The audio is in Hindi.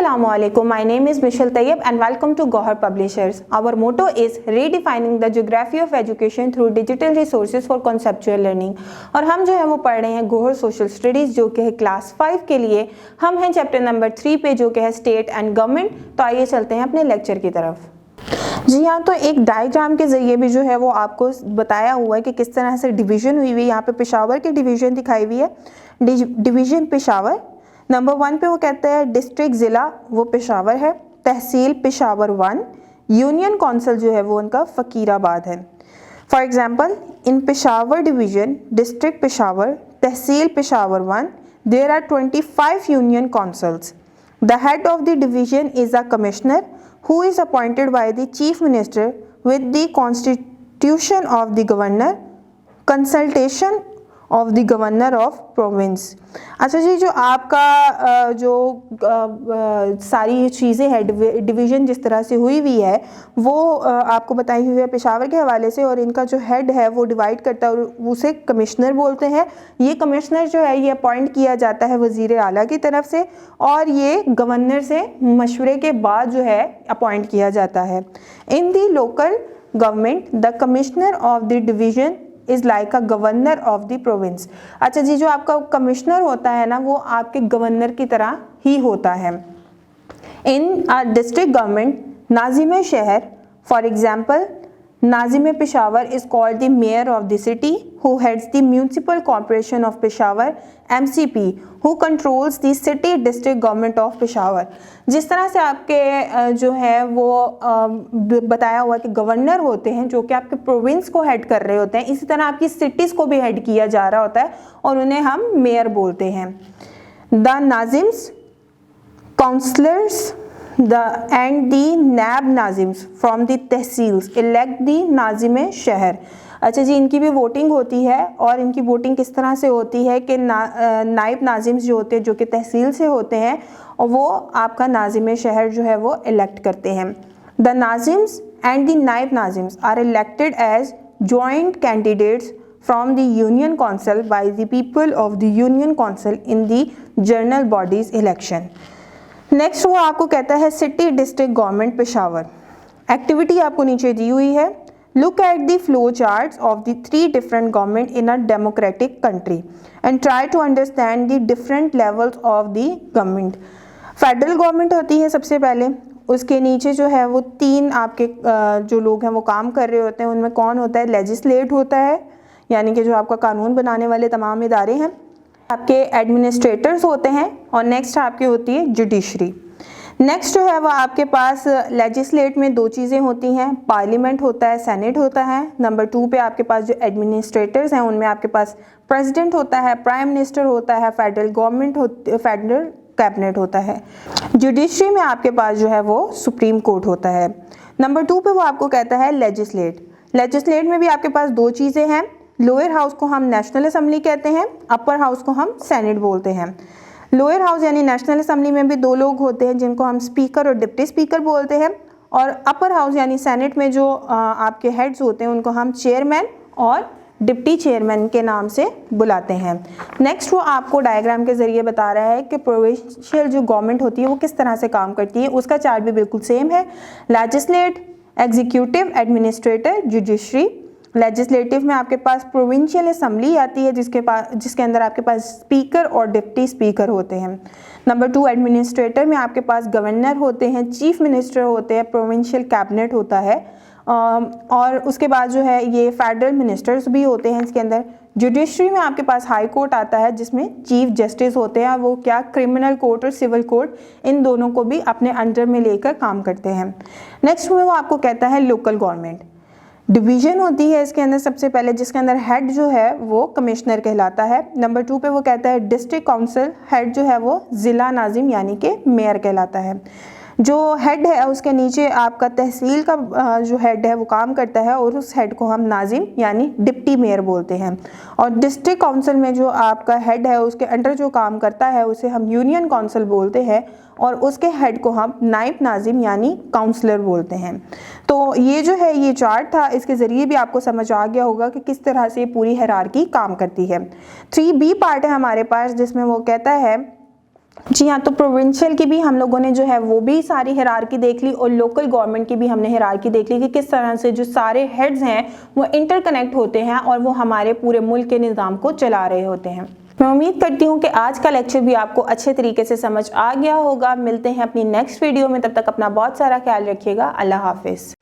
Assalamualaikum. My name is Michelle Tayyib and welcome to Gohar Publishers. Our motto is redefining the geography of education through digital resources for conceptual learning. और हम जो है वो पढ़ रहे हैं गोहर सोशल स्टडीज़ जो कि है क्लास 5 के लिए। हम हैं चैप्टर नंबर 3 पे जो कि है स्टेट एंड गवर्नमेंट। तो आइए चलते हैं अपने लेक्चर की तरफ। जी हाँ, तो एक डायग्राम के ज़रिए भी जो है वो आपको बताया हुआ है कि किस तरह से डिवीज़न हुई हुई है। यहाँ पे पेशावर की डिवीज़न दिखाई हुई है, डिवीज़न पेशावर। नंबर 1 पे वो कहते हैं डिस्ट्रिक्ट ज़िला वो पेशावर है, तहसील पेशावर 1, यूनियन कौंसिल जो है वो उनका फ़कीराबाद है। For example in Peshawar division district Peshawar tehsil Peshawar 1 there are 25 union councils. The head of the division is a commissioner who is appointed by the chief minister with the constitution of the governor, consultation of the governor of province। अच्छा जी, जो आपका जो सारी चीज़ें हैं डिवीज़न जिस तरह से हुई हुई है वो आपको बताई हुई है पेशावर के हवाले से। और इनका जो हेड है वो डिवाइड करता है और उसे कमिश्नर बोलते हैं। ये कमिश्नर जो है ये अपॉइंट किया जाता है वज़ीर आला की तरफ से और ये गवर्नर से मशवरे के बाद जो है अपॉइंट किया जाता है। In the local government the commissioner of the division is like a governor of the province. अच्छा जी, जो आपका कमिश्नर होता है ना वो आपके गवर्नर की तरह ही होता है। इन अ डिस्ट्रिक्ट गवर्नमेंट नाजिम शहर for example Nazim Peshawar is called the mayor of the city who heads the municipal corporation of Peshawar MCP who controls the city district government of Peshawar. जिस तरह से आपके जो है वो बताया हुआ कि गवर्नर होते हैं जो कि आपके प्रोविंस को हेड कर रहे होते हैं, इसी तरह आपकी सिटीज़ को भी हेड किया जा रहा होता है और उन्हें हम मेयर बोलते हैं। The nazims councillors and the naib nazims from the tehsils elect the nazim shahr. अच्छा जी, इनकी भी वोटिंग होती है और इनकी वोटिंग किस तरह से होती है कि नाइब नाजिम्स जो होते हैं जो कि तहसील से होते हैं और वो आपका नाजिम शहर जो है वो इलेक्ट करते हैं। The nazims and the naib nazims are elected as joint candidates from the union council by the people of the union council in the general bodies election. Next वो आपको कहता है city district government Peshawar. Activity आपको नीचे दी हुई है। Look at the flow charts of the 3 different government in a democratic country and try to understand the different levels of the government. Federal government होती है सबसे पहले, उसके नीचे जो है वो 3 आपके जो लोग हैं वो काम कर रहे होते हैं। उनमें कौन होता है? लेजिस्लेट होता है, यानी कि जो आपका कानून बनाने वाले तमाम इदारे हैं। आपके एडमिनिस्ट्रेटर्स होते हैं और नेक्स्ट आपकी होती है जुडिशरी। नेक्स्ट जो है वो आपके पास लेजिस्लेट में 2 चीज़ें होती हैं, पार्लियामेंट होता है, सेनेट होता है। नंबर 2 पे आपके पास जो एडमिनिस्ट्रेटर्स हैं उनमें आपके पास प्रेसिडेंट होता है, प्राइम मिनिस्टर होता है, फेडरल गवर्नमेंट फेडरल कैबिनेट होता है। जुडिशरी में आपके पास जो है वो सुप्रीम कोर्ट होता है। नंबर 2 पे वो आपको कहता है लेजिस्लेट। लेजिस्लेट में भी आपके पास 2 चीज़ें हैं, लोअर हाउस को हम नेशनल असेंबली कहते हैं, अपर हाउस को हम सेनेट बोलते हैं। लोअर हाउस यानी नेशनल असेंबली में भी 2 लोग होते हैं जिनको हम स्पीकर और डिप्टी स्पीकर बोलते हैं, और अपर हाउस यानी सेनेट में जो आपके हेड्स होते हैं उनको हम चेयरमैन और डिप्टी चेयरमैन के नाम से बुलाते हैं। नेक्स्ट वो आपको डायग्राम के ज़रिए बता रहा है कि प्रोविंशियल जो गवर्नमेंट होती है वो किस तरह से काम करती है। उसका चार्ट भी बिल्कुल सेम है। Legislate, executive, administrator, judiciary. Legislative में आपके पास प्रोविंशियल असेंबली आती है जिसके अंदर आपके पास स्पीकर और डिप्टी स्पीकर होते हैं। नंबर 2 एडमिनिस्ट्रेटर में आपके पास गवर्नर होते हैं, चीफ मिनिस्टर होते हैं, प्रोविंशियल कैबिनेट होता है और उसके बाद जो है ये फेडरल मिनिस्टर्स भी होते हैं इसके अंदर। जुडिशरी में आपके पास हाई कोर्ट आता है जिसमें चीफ जस्टिस होते हैं, वो क्या क्रिमिनल कोर्ट और सिविल कोर्ट इन दोनों को भी अपने अंडर में लेकर काम करते हैं। नेक्स्ट में वो आपको कहता है लोकल गवर्नमेंट। डिवीज़न होती है इसके अंदर सबसे पहले जिसके अंदर हेड जो है वो कमिश्नर कहलाता है। नंबर 2 पे वो कहता है डिस्ट्रिक्ट काउंसिल, हेड जो है वो ज़िला नाजिम यानी कि मेयर कहलाता है। जो हेड है उसके नीचे आपका तहसील का जो हेड है वो काम करता है और उस हेड को हम नाजिम यानी डिप्टी मेयर बोलते हैं। और डिस्ट्रिक्ट काउंसिल में जो आपका हेड है उसके अंडर जो काम करता है उसे हम यूनियन काउंसिल बोलते हैं और उसके हेड को हम नाइब नाजिम यानी काउंसलर बोलते हैं। तो ये जो है ये चार्ट था, इसके ज़रिए भी आपको समझ आ गया होगा कि किस तरह से पूरी हायरार्की काम करती है। 3B पार्ट है हमारे पास जिसमें वो कहता है जी हाँ, तो प्रोविंशियल की भी हम लोगों ने जो है वो भी सारी हायरार्की देख ली और लोकल गवर्नमेंट की भी हमने हायरार्की देख ली कि किस तरह से जो सारे हेड्स हैं वो इंटरकनेक्ट होते हैं और वो हमारे पूरे मुल्क के निज़ाम को चला रहे होते हैं। मैं उम्मीद करती हूँ कि आज का लेक्चर भी आपको अच्छे तरीके से समझ आ गया होगा। मिलते हैं अपनी नेक्स्ट वीडियो में, तब तक अपना बहुत सारा ख्याल रखिएगा। अल्लाह हाफिज़।